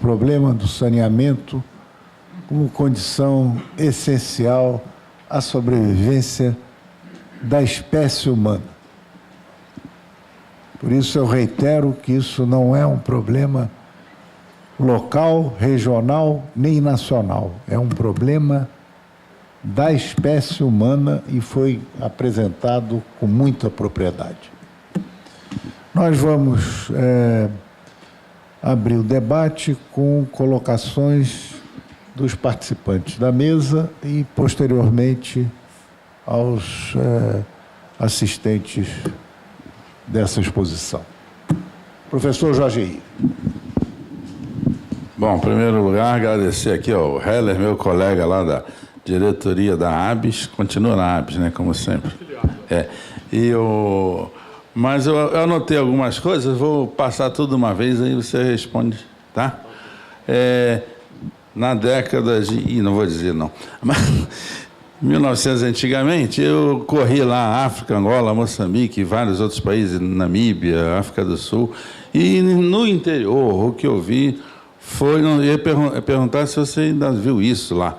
problema do saneamento como condição essencial à sobrevivência da espécie humana. Por isso eu reitero que isso não é um problema local, regional, nem nacional. É um problema da espécie humana e foi apresentado com muita propriedade. Nós vamos abrir o debate com colocações dos participantes da mesa e, posteriormente, aos assistentes dessa exposição. Professor Jorge Henrique. Bom, em primeiro lugar, agradecer aqui ao Heller, meu colega lá da diretoria da ABS, continua na ABS, né, como sempre. Mas eu anotei algumas coisas, vou passar tudo uma vez, aí você responde, tá? Na década de... não vou dizer não, mas 1900 antigamente, eu corri lá, África, Angola, Moçambique, vários outros países, Namíbia, África do Sul, e no interior, o que eu vi foi... eu ia perguntar se você ainda viu isso lá.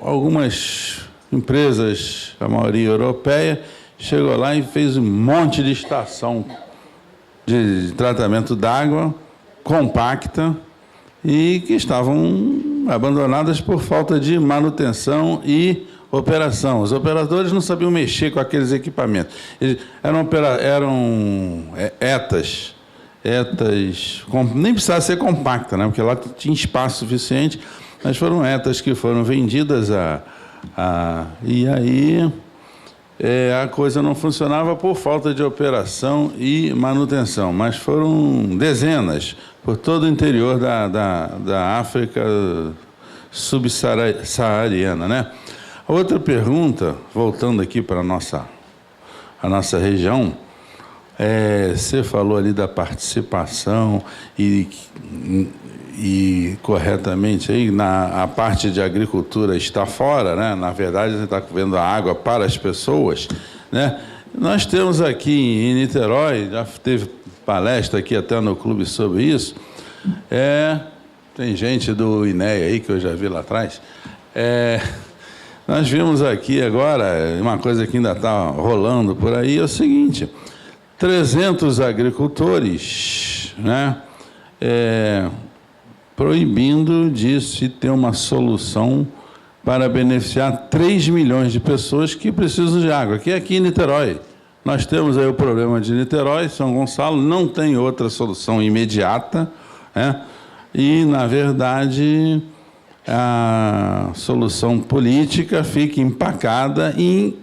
Algumas empresas, a maioria europeia, chegou lá e fez um monte de estação de tratamento d'água compacta e que estavam abandonadas por falta de manutenção e operação. Os operadores não sabiam mexer com aqueles equipamentos. Eram ETAs, nem precisava ser compacta, né? Porque lá tinha espaço suficiente, mas foram ETAs que foram vendidas e aí a coisa não funcionava por falta de operação e manutenção, mas foram dezenas por todo o interior da África subsaariana, né? Outra pergunta, voltando aqui para a nossa região, você falou ali da participação e corretamente aí, a parte de agricultura está fora, né? Na verdade, você está vendo a água para as pessoas, né? Nós temos aqui em Niterói, já teve palestra aqui até no clube sobre isso, tem gente do INEA aí que eu já vi lá atrás, nós vimos aqui agora, uma coisa que ainda está rolando por aí, é o seguinte, 300 agricultores, né? Proibindo de se ter uma solução para beneficiar 3 milhões de pessoas que precisam de água. Aqui em Niterói, nós temos aí o problema de Niterói, São Gonçalo, não tem outra solução imediata, né? E, na verdade, a solução política fica empacada em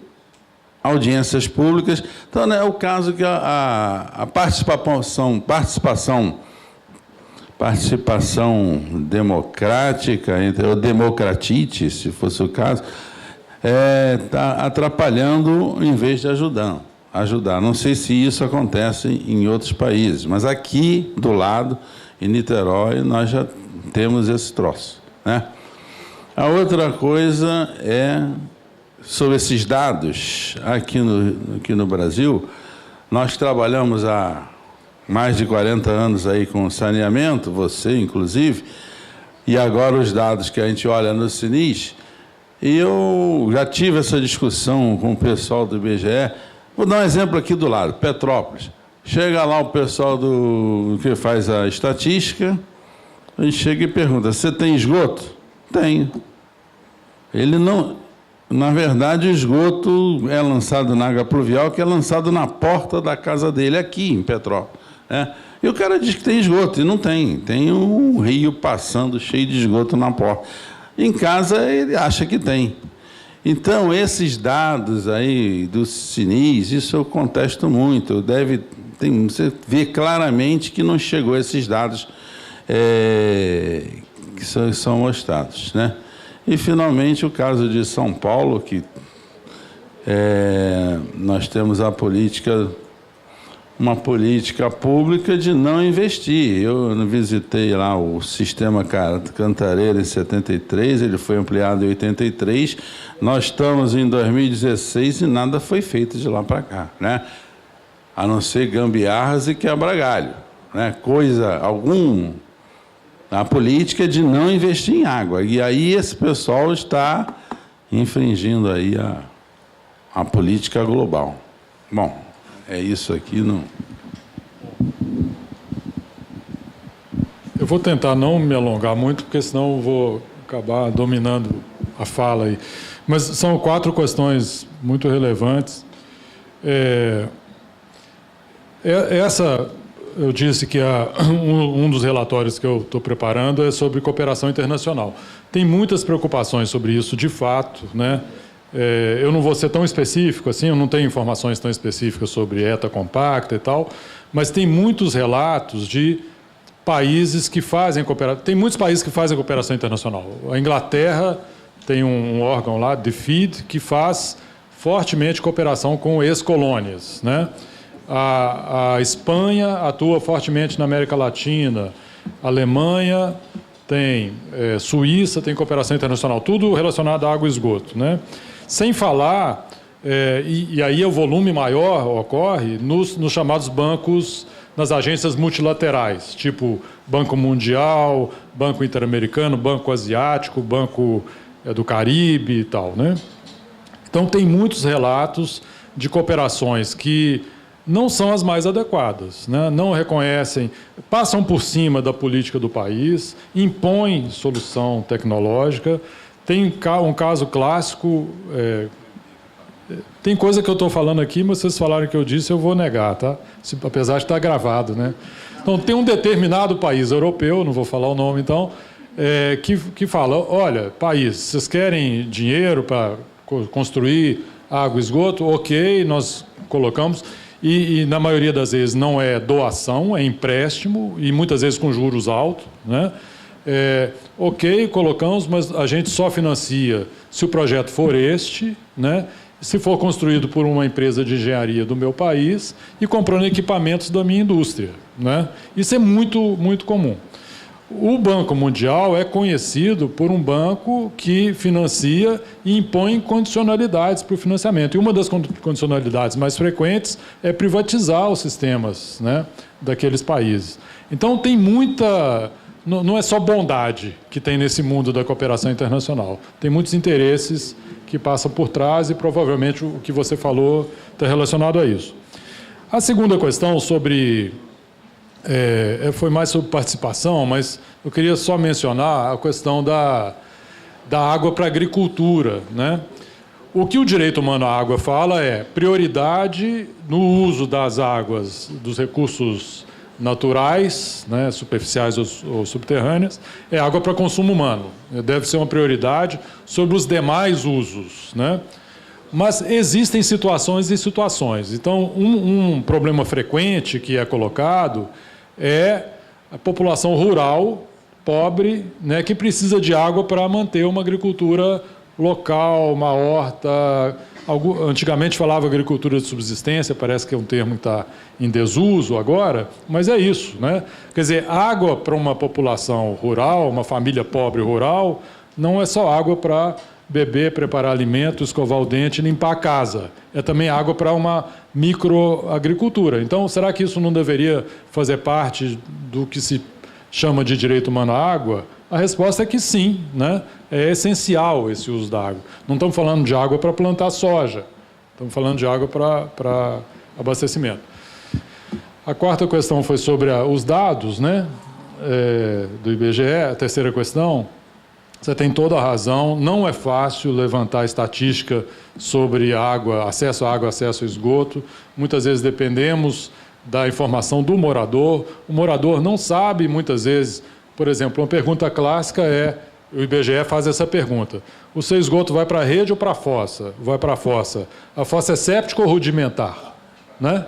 audiências públicas. Então, é o caso que a participação democrática, ou democratite, se fosse o caso, está atrapalhando em vez de ajudar. Não sei se isso acontece em outros países, mas aqui do lado, em Niterói, nós já temos esse troço, né? A outra coisa sobre esses dados. Aqui no Brasil, nós trabalhamos há mais de 40 anos aí com saneamento, você inclusive, e agora os dados que a gente olha no Sinis, e eu já tive essa discussão com o pessoal do IBGE. Vou dar um exemplo aqui do lado, Petrópolis. Chega lá o pessoal que faz a estatística, a gente chega e pergunta, você tem esgoto? Tenho. Ele não... Na verdade, o esgoto é lançado na água pluvial, que é lançado na porta da casa dele, aqui em Petrópolis. E o cara diz que tem esgoto, e não tem. Tem um rio passando cheio de esgoto na porta. Em casa, ele acha que tem. Então, esses dados aí do Sinis, isso eu contesto muito. Você vê claramente que não chegou a esses dados que são mostrados, né? E, finalmente, o caso de São Paulo, que nós temos uma política pública de não investir. Eu visitei lá o Sistema Cantareira em 73, ele foi ampliado em 83, nós estamos em 2016 e nada foi feito de lá para cá, né? A não ser gambiarras e quebra-galho, né? A política é de não investir em água. E aí esse pessoal está infringindo aí a política global. Bom, é isso aqui. Não... Eu vou tentar não me alongar muito, porque senão eu vou acabar dominando a fala aí. Mas são 4 questões muito relevantes. Essa, eu disse que um dos relatórios que eu estou preparando é sobre cooperação internacional. Tem muitas preocupações sobre isso, de fato, né? Eu não vou ser tão específico assim, eu não tenho informações tão específicas sobre ETA compacta e tal, mas tem muitos relatos de países que fazem cooperação. Tem muitos países que fazem cooperação internacional. A Inglaterra tem um órgão lá, DFID, que faz fortemente cooperação com ex-colônias, né? A Espanha atua fortemente na América Latina, a Alemanha tem, Suíça tem cooperação internacional, tudo relacionado a água e esgoto, né? Sem falar, e aí o volume maior ocorre nos chamados bancos, nas agências multilaterais, tipo Banco Mundial, Banco Interamericano, Banco Asiático, Banco do Caribe e tal, né? Então, tem muitos relatos de cooperações que não são as mais adequadas, né? Não reconhecem, passam por cima da política do país, impõem solução tecnológica. Tem um caso clássico, tem coisa que eu estou falando aqui, mas vocês falaram que eu disse, eu vou negar, tá? Apesar de estar gravado, né? Então, tem um determinado país europeu, não vou falar o nome então, que fala, olha, país, vocês querem dinheiro para construir água e esgoto? Ok, nós colocamos... E, na maioria das vezes, não é doação, é empréstimo, e muitas vezes com juros altos, né? Ok, colocamos, mas a gente só financia se o projeto for este, né? Se for construído por uma empresa de engenharia do meu país e comprando equipamentos da minha indústria, né? Isso é muito, muito comum. O Banco Mundial é conhecido por um banco que financia e impõe condicionalidades para o financiamento. E uma das condicionalidades mais frequentes é privatizar os sistemas, né, daqueles países. Então, tem muita... Não é só bondade que tem nesse mundo da cooperação internacional. Tem muitos interesses que passam por trás e, provavelmente, o que você falou está relacionado a isso. A segunda questão sobre... foi mais sobre participação, mas eu queria só mencionar a questão da água para a agricultura, né? O que o direito humano à água fala é prioridade no uso das águas, dos recursos naturais, né, superficiais ou subterrâneas, é água para consumo humano. Deve ser uma prioridade sobre os demais usos, né? Mas existem situações e situações. Então, um problema frequente que é colocado é a população rural, pobre, né, que precisa de água para manter uma agricultura local, uma horta. Antigamente falava agricultura de subsistência, parece que é um termo que está em desuso agora, mas é isso, né? Quer dizer, água para uma população rural, uma família pobre rural, não é só água para beber, preparar alimento, escovar o dente, limpar a casa. É também água para uma microagricultura. Então, será que isso não deveria fazer parte do que se chama de direito humano à água? A resposta é que sim, né? É essencial esse uso da água. Não estamos falando de água para plantar soja, estamos falando de água para abastecimento. A quarta questão foi sobre os dados, né? Do IBGE. A terceira questão, você tem toda a razão, não é fácil levantar estatística sobre água, acesso à água, acesso ao esgoto. Muitas vezes dependemos da informação do morador. O morador não sabe, muitas vezes, por exemplo, uma pergunta clássica o IBGE faz essa pergunta: o seu esgoto vai para a rede ou para a fossa? Vai para a fossa. A fossa é séptica ou rudimentar? Né?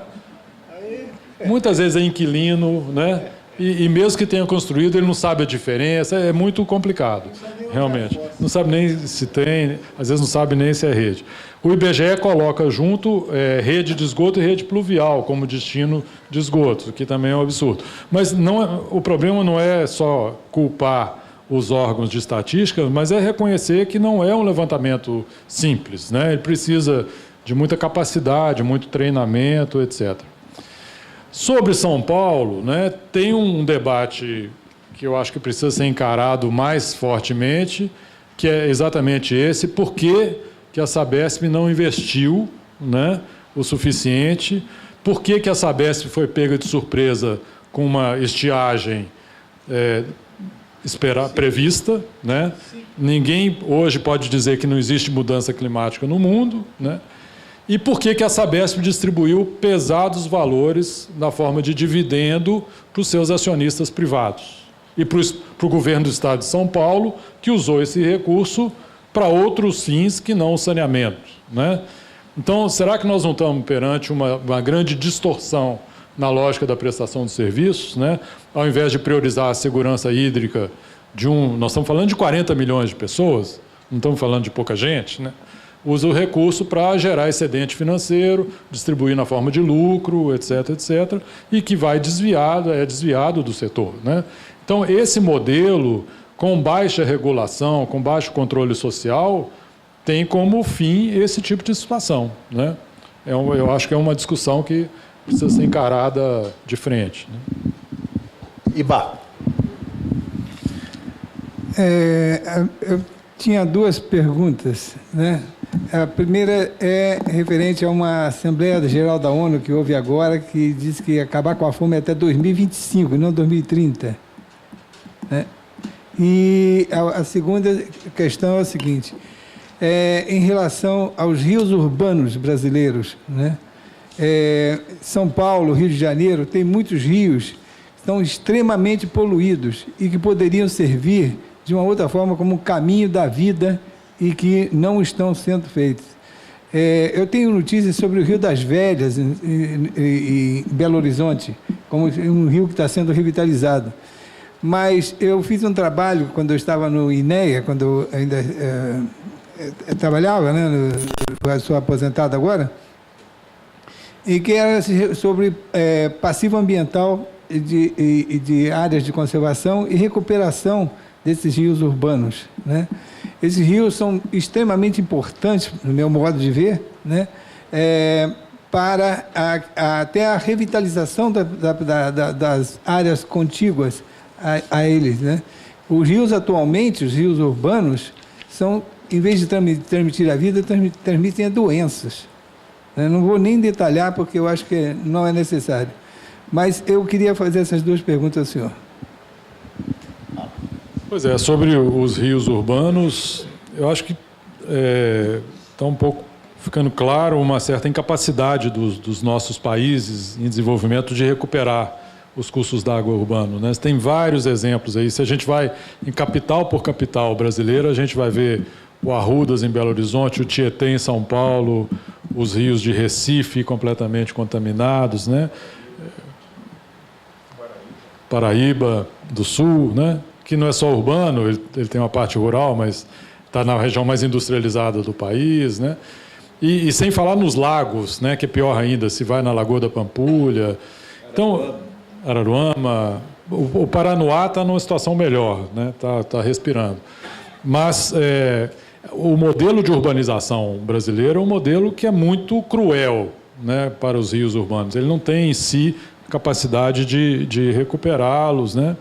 Muitas vezes é inquilino, né? E mesmo que tenha construído, ele não sabe a diferença, é muito complicado, realmente. Não sabe nem se tem, às vezes não sabe nem se é rede. O IBGE coloca junto rede de esgoto e rede pluvial como destino de esgoto, que também é um absurdo. Mas o problema não é só culpar os órgãos de estatística, mas é reconhecer que não é um levantamento simples, né? Ele precisa de muita capacidade, muito treinamento, etc. Sobre São Paulo, né, tem um debate que eu acho que precisa ser encarado mais fortemente, que é exatamente esse: por que a Sabesp não investiu, né, o suficiente, por que a Sabesp foi pega de surpresa com uma estiagem prevista, né? Ninguém hoje pode dizer que não existe mudança climática no mundo, né? E por que a Sabesp distribuiu pesados valores na forma de dividendo para os seus acionistas privados e para o governo do Estado de São Paulo, que usou esse recurso para outros fins que não o saneamento, né? Então, será que nós não estamos perante uma grande distorção na lógica da prestação de serviços, né? Ao invés de priorizar a segurança hídrica nós estamos falando de 40 milhões de pessoas, não estamos falando de pouca gente, né? Usa o recurso para gerar excedente financeiro, distribuir na forma de lucro, etc., etc., e que é desviado do setor, né? Então, esse modelo, com baixa regulação, com baixo controle social, tem como fim esse tipo de situação, né? Eu acho que é uma discussão que precisa ser encarada de frente, né? Iba. Eu tinha duas perguntas, né? A primeira é referente a uma Assembleia Geral da ONU que houve agora, que diz que ia acabar com a fome até 2025, não 2030. Né? E a segunda questão é a seguinte: em relação aos rios urbanos brasileiros, né? São Paulo, Rio de Janeiro, tem muitos rios que estão extremamente poluídos e que poderiam servir de uma outra forma como um caminho da vida e que não estão sendo feitos. Eu tenho notícias sobre o Rio das Velhas, em Belo Horizonte, como um rio que está sendo revitalizado. Mas eu fiz um trabalho quando eu estava no INEA, quando eu ainda trabalhava, né, sou aposentado agora, e que era sobre passivo ambiental de áreas de conservação e recuperação desses rios urbanos, né? Esses rios são extremamente importantes, no meu modo de ver, né? Para até a revitalização das áreas contíguas a eles, né? Os rios atualmente, os rios urbanos, em vez de transmitir a vida, transmitem a doenças. Eu não vou nem detalhar, porque eu acho que não é necessário. Mas eu queria fazer essas duas perguntas ao senhor. Pois é, sobre os rios urbanos, eu acho que está um pouco ficando claro uma certa incapacidade dos nossos países em desenvolvimento de recuperar os cursos d'água urbanos, né? Tem vários exemplos aí. Se a gente vai em capital por capital brasileira, a gente vai ver o Arrudas em Belo Horizonte, o Tietê em São Paulo, os rios de Recife completamente contaminados, né? Paraíba do Sul, né? Que não é só urbano, ele tem uma parte rural, mas está na região mais industrializada do país, né? E sem falar nos lagos, né? Que é pior ainda, se vai na Lagoa da Pampulha. Então, Araruama, o Paranoá está numa situação melhor, né? Tá respirando. Mas o modelo de urbanização brasileiro é um modelo que é muito cruel, né, para os rios urbanos. Ele não tem em si capacidade de recuperá-los, né?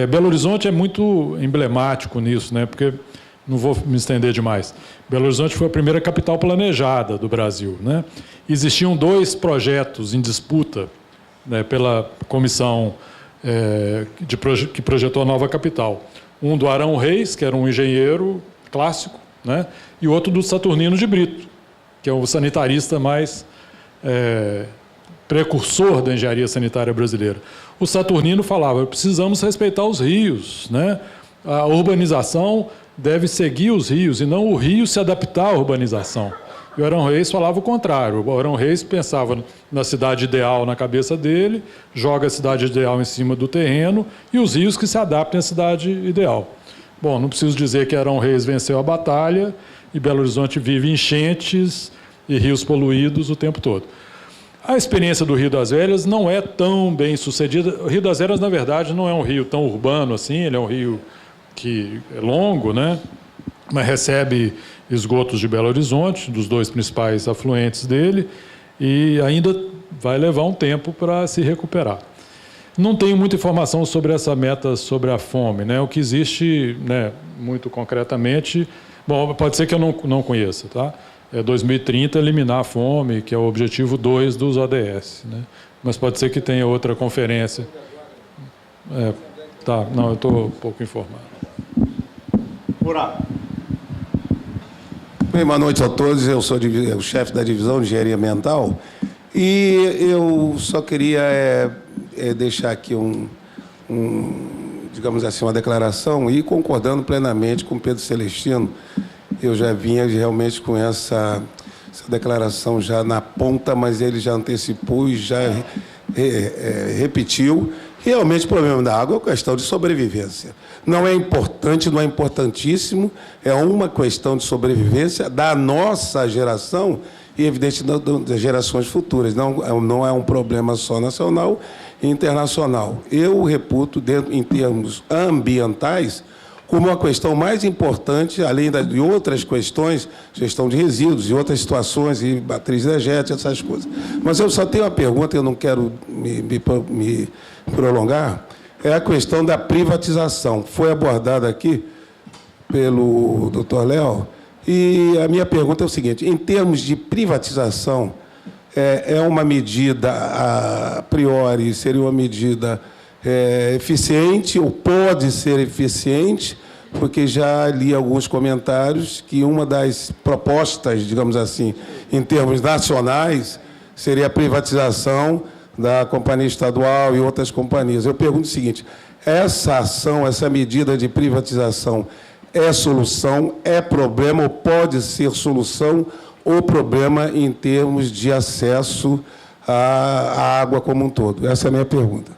Belo Horizonte é muito emblemático nisso, né? Porque não vou me estender demais. Belo Horizonte foi a primeira capital planejada do Brasil, né? Existiam 2 projetos em disputa, né, pela comissão que projetou a nova capital. Um do Arão Reis, que era um engenheiro clássico, né? E outro do Saturnino de Brito, que é o sanitarista mais precursor da engenharia sanitária brasileira. O Saturnino falava: precisamos respeitar os rios, né? A urbanização deve seguir os rios e não o rio se adaptar à urbanização. E o Arão Reis falava o contrário. O Arão Reis pensava na cidade ideal na cabeça dele, joga a cidade ideal em cima do terreno e os rios que se adaptem à cidade ideal. Bom, não preciso dizer que Arão Reis venceu a batalha e Belo Horizonte vive enchentes e rios poluídos o tempo todo. A experiência do Rio das Velhas não é tão bem sucedida. O Rio das Velhas, na verdade, não é um rio tão urbano assim, ele é um rio que é longo, né? Mas recebe esgotos de Belo Horizonte, dos 2 principais afluentes dele, e ainda vai levar um tempo para se recuperar. Não tenho muita informação sobre essa meta sobre a fome, né? O que existe, né, muito concretamente, bom, pode ser que eu não conheça, tá? É 2030 eliminar a fome, que é o objetivo 2 dos ODS, né? Mas pode ser que tenha outra conferência. Tá, não, eu estou um pouco informado. Bem, boa noite a todos. Eu sou o chefe da divisão de engenharia ambiental e eu só queria deixar aqui digamos assim, uma declaração e concordando plenamente com Pedro Celestino. Eu já vinha realmente com essa declaração já na ponta, mas ele já antecipou e já repetiu. Realmente, o problema da água é uma questão de sobrevivência. Não é importante, não é importantíssimo, é uma questão de sobrevivência da nossa geração e, evidente, das gerações futuras. Não é um problema só nacional e internacional. Eu reputo, em termos ambientais, como uma questão mais importante, além de outras questões, gestão de resíduos e outras situações, e matriz energética, essas coisas. Mas eu só tenho uma pergunta, eu não quero me prolongar, é a questão da privatização. Foi abordada aqui pelo doutor Léo, e a minha pergunta é o seguinte: em termos de privatização, é uma medida, a priori, seria uma medida eficiente, ou pode ser eficiente, porque já li alguns comentários que uma das propostas, digamos assim, em termos nacionais, seria a privatização da companhia estadual e outras companhias. Eu pergunto o seguinte: essa ação, essa medida de privatização é solução, é problema, ou pode ser solução ou problema em termos de acesso à água como um todo? Essa é a minha pergunta.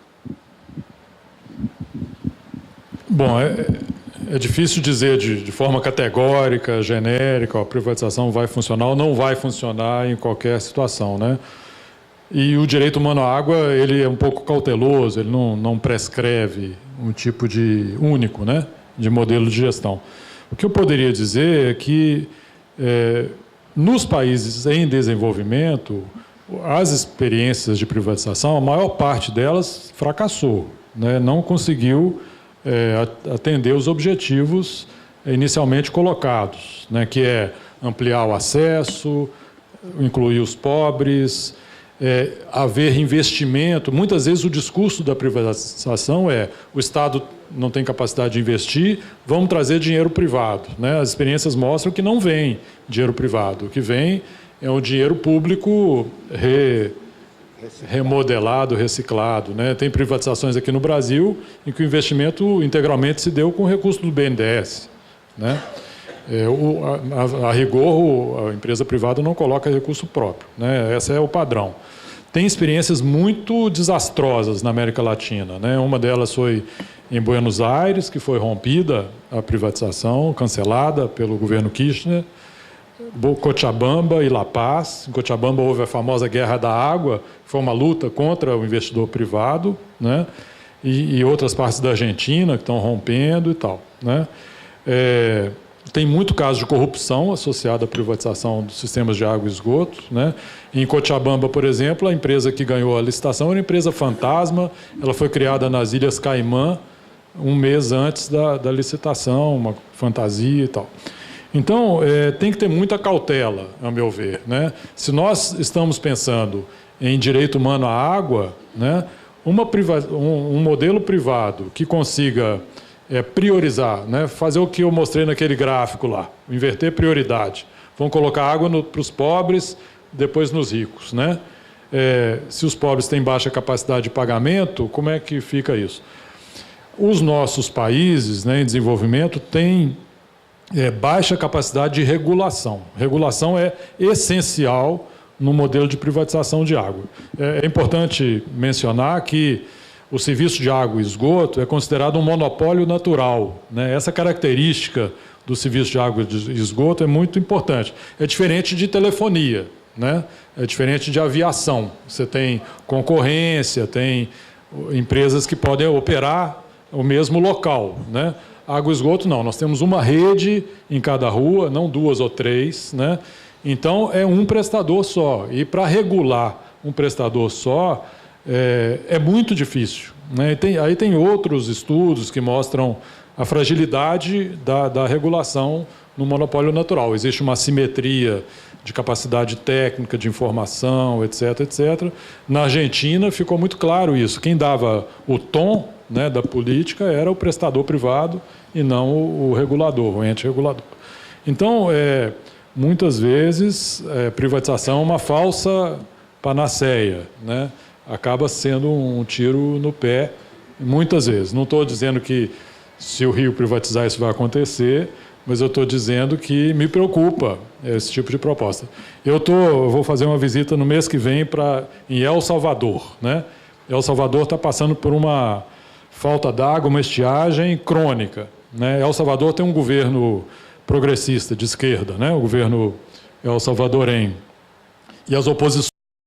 Bom, é difícil dizer de forma categórica, genérica, a privatização vai funcionar ou não vai funcionar em qualquer situação, né? E o direito humano à água, ele é um pouco cauteloso, ele não prescreve um tipo de único, né, de modelo de gestão. O que eu poderia dizer é que, nos países em desenvolvimento, as experiências de privatização, a maior parte delas fracassou, né, não conseguiu atender os objetivos inicialmente colocados, né, que é ampliar o acesso, incluir os pobres, haver investimento. Muitas vezes o discurso da privatização o Estado não tem capacidade de investir, vamos trazer dinheiro privado, né? As experiências mostram que não vem dinheiro privado, o que vem é o dinheiro público remodelado, reciclado, né? Tem privatizações aqui no Brasil em que o investimento integralmente se deu com recurso do BNDES, né? A rigor, a empresa privada não coloca recurso próprio, né? Esse é o padrão. Tem experiências muito desastrosas na América Latina, né? Uma delas foi em Buenos Aires, que foi rompida a privatização, cancelada pelo governo Kirchner. Cochabamba e La Paz. Em Cochabamba houve a famosa Guerra da Água, que foi uma luta contra o investidor privado, né? E outras partes da Argentina que estão rompendo e tal, né? Tem muito caso de corrupção associada à privatização dos sistemas de água e esgoto, né? Em Cochabamba, por exemplo, a empresa que ganhou a licitação era uma empresa fantasma, ela foi criada nas Ilhas Caimã um mês antes da licitação, uma fantasia e tal. Então, tem que ter muita cautela, a meu ver, né? Se nós estamos pensando em direito humano à água, né, um modelo privado que consiga priorizar, né, fazer o que eu mostrei naquele gráfico lá, inverter prioridade. Vão colocar água para os pobres, depois nos ricos, né? Se os pobres têm baixa capacidade de pagamento, como é que fica isso? Os nossos países, né, em desenvolvimento têm baixa capacidade de regulação. Regulação é essencial no modelo de privatização de água. É importante mencionar que o serviço de água e esgoto é considerado um monopólio natural, né? Essa característica do serviço de água e esgoto é muito importante. É diferente de telefonia, né? É diferente de aviação. Você tem concorrência, tem empresas que podem operar o mesmo local, né? Água e esgoto não, nós temos uma rede em cada rua, não 2 ou 3, né? Então é um prestador só, e para regular um prestador só é muito difícil, né? Aí tem outros estudos que mostram a fragilidade da regulação no monopólio natural. Existe uma assimetria de capacidade técnica, de informação, etc., etc. Na Argentina ficou muito claro isso. Quem dava o tom, né, da política era o prestador privado e não o regulador, o ente regulador. Então, muitas vezes, privatização é uma falsa panaceia, né? Acaba sendo um tiro no pé, muitas vezes. Não estou dizendo que se o Rio privatizar isso vai acontecer, mas eu estou dizendo que me preocupa esse tipo de proposta. Eu vou fazer uma visita no mês que vem em El Salvador, né? El Salvador está passando por uma falta d'água, uma estiagem crônica, né? El Salvador tem um governo progressista, de esquerda, né? O governo El Salvadorenho. E as oposições